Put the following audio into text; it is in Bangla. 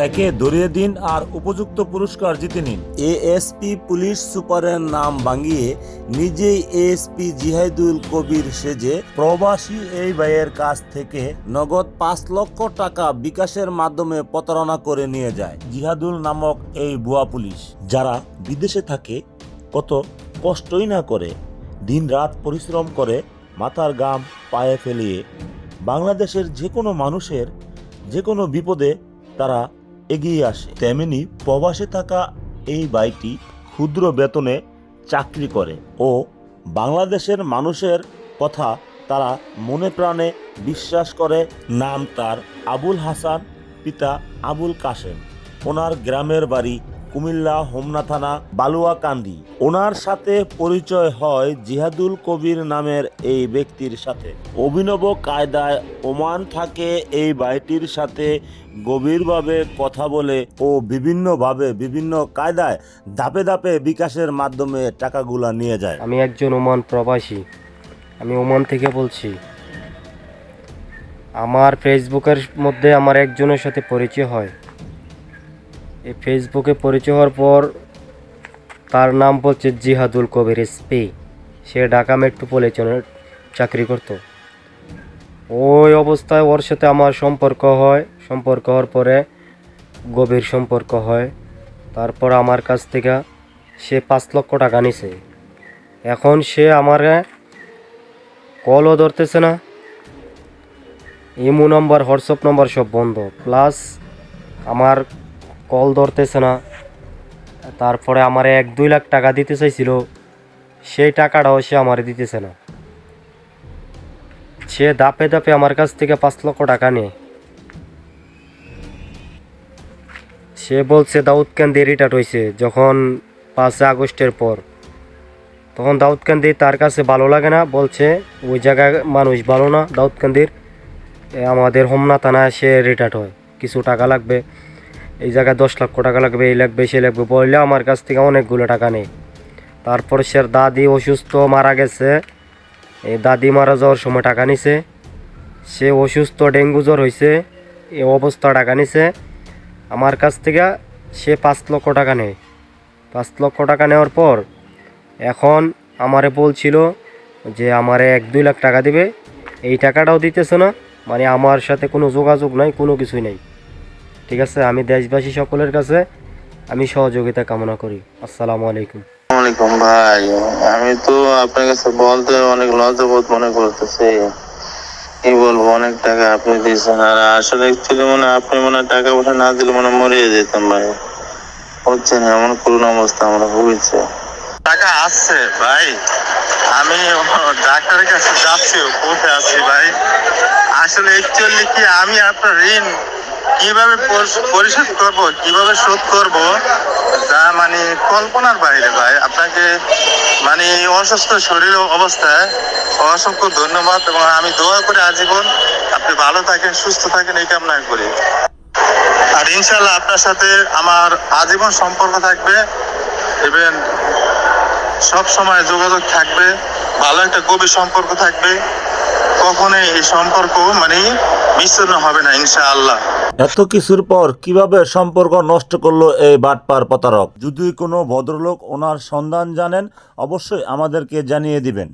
একে ধরিয়ে দিন আর উপযুক্ত পুরস্কার জিতে নিন। এএসপি পুলিশ সুপারের নাম ভাঙিয়ে নিজেই এএসপি জিহাদুল কবির সেজে প্রবাসী এই ভাইয়ের কাছ থেকে নগদ 5 লক্ষ টাকা বিকাশের মাধ্যমে প্রতারণা করে নিয়ে যায় জিহাদুল নামক এই ভুয়া পুলিশ। যারা বিদেশে থাকে কত কষ্টই না করে দিন রাত পরিশ্রম করে মাথার ঘাম পায়ে ফেলিয়ে বাংলাদেশের যে কোনো মানুষের যে কোনো বিপদে তারা এগিয়ে আসে, তেমনি প্রবাসে থাকা এই ভাইটি ক্ষুদ্র বেতনে চাকরি করে ও বাংলাদেশের মানুষের কথা তারা মনে প্রাণে বিশ্বাস করে। নাম তার আবুল হাসান, পিতা আবুল কাশেম। ওনার গ্রামের বাড়ি কুমিল্লা হোমনা থানা বালুয়াকান্দি। ওনার সাথে পরিচয় হয় জিহাদুল কবির নামের এই ব্যক্তির সাথে। অভিনব কায়দায় ওমান থাকে এই ভাইটির সাথে গভীরভাবে কথা বলে ও বিভিন্ন কায়দায় ধাপে ধাপে বিকাশের মাধ্যমে টাকাগুলা নিয়ে যায়। আমি একজন ওমান প্রবাসী, আমি ওমান থেকে বলছি। আমার ফেসবুকের মধ্যে আমার একজনের সাথে পরিচয় হয়। এই ফেসবুকে পরিচয় হওয়ার পর তার নাম বলছে জিহাদুল কবির এসপি। সে ঢাকা মেট্রোপলিটনে চাকরি করত। ওই অবস্থায় ওর সাথে আমার সম্পর্ক হওয়ার পরে গভীর সম্পর্ক হয়। তারপর আমার কাছ থেকে সে 5 লক্ষ টাকা নিছে। এখন সে আমার কলও ধরতেছে না, ইমো নাম্বার হোয়াটসঅ্যাপ নাম্বার সব বন্ধ, প্লাস আমার কল ধরতেছে না। তারপরে আমার 1-2 লাখ টাকা দিতে চাইছিল, সেই টাকাটাও সে আমার দিতেছে না। সে ধাপে ধাপে আমার কাছ থেকে 5 লক্ষ টাকা নেয়। সে বলছে দাউদকান্দি রিটায়ার্ড হয়েছে যখন 5 আগস্টের পর, তখন দাউদকান্দি তার কাছে ভালো লাগে না, বলছে ওই জায়গায় মানুষ ভালো না দাউদকান্দির, আমাদের হোমনা থানায় সে রিটায়ার্ড হয়, কিছু টাকা লাগবে, এই জায়গায় 10 লক্ষ টাকা লাগবে, এই লাগবে সে লাগবে বললে আমার কাছ থেকে অনেকগুলো টাকা নেই। তারপর সে দাদি অসুস্থ মারা গেছে, এই দাদি মারা যাওয়ার সময় টাকা নিছে। সে অসুস্থ, ডেঙ্গু জ্বর হয়েছে, এই অবস্থা টাকা নিছে আমার কাছ থেকে। সে 5 লক্ষ টাকা নেয়। 5 লক্ষ টাকা নেওয়ার পর এখন আমারে বলছিল যে আমারে 1-2 লাখ টাকা দিবে, এই টাকাটাও দিতেছে না। মানে আমার সাথে কোনো যোগাযোগ নাই, কোনো কিছুই নেই। ঠিক আছে, আমি দেশবাসী সকলের কাছে আমি সহযোগিতা কামনা করি। আসসালামু আলাইকুম। ওয়ালাইকুম ভাই, আমি তো আপনার কাছে বলতে অনেক লজ্জাবোধ মনে করতেছি। কি বলবো, অনেক টাকা আপনি দিয়েছেন, আর আসলে অ্যাকচুয়ালি আপনি টাকা পয়সা না দিলে মরিয়ে যেতাম ভাই। হচ্ছে না, এমন করুণ অবস্থা আমরা ভুগেছে। টাকা আসছে ভাই, আমি ডাক্তারের কাছে যাচ্ছি, পৌঁছে আছি ভাই। আসলে অ্যাকচুয়ালি কি আমি আপনার ঋণ কিভাবে পরিশোধ করব, কিভাবে শোধ করব, যা কল্পনার বাইরে ভাই। আপনাকে অসুস্থ শরীর অবস্থায় অসংখ্য ধন্যবাদ, এবং আমি দোয়া করি আজীবন আপনি ভালো থাকেন, সুস্থ থাকেন, এই কামনা করি। আর ইনশাল্লাহ আপনার সাথে আমার আজীবন সম্পর্ক থাকবে, ইভেন সব সময় যোগাযোগ থাকবে, ভালো একটা গভীর সম্পর্ক থাকবে। কখনোই এই সম্পর্ক বিচ্ছিন্ন হবে না ইনশাআল্লাহ। এত কিছুর পর কিভাবে সম্পর্ক নষ্ট করলো এই বাটপার প্রতারক? যদি কোনো ভদ্রলোক ওনার সন্ধান জানেন অবশ্যই আমাদেরকে জানিয়ে দিবেন।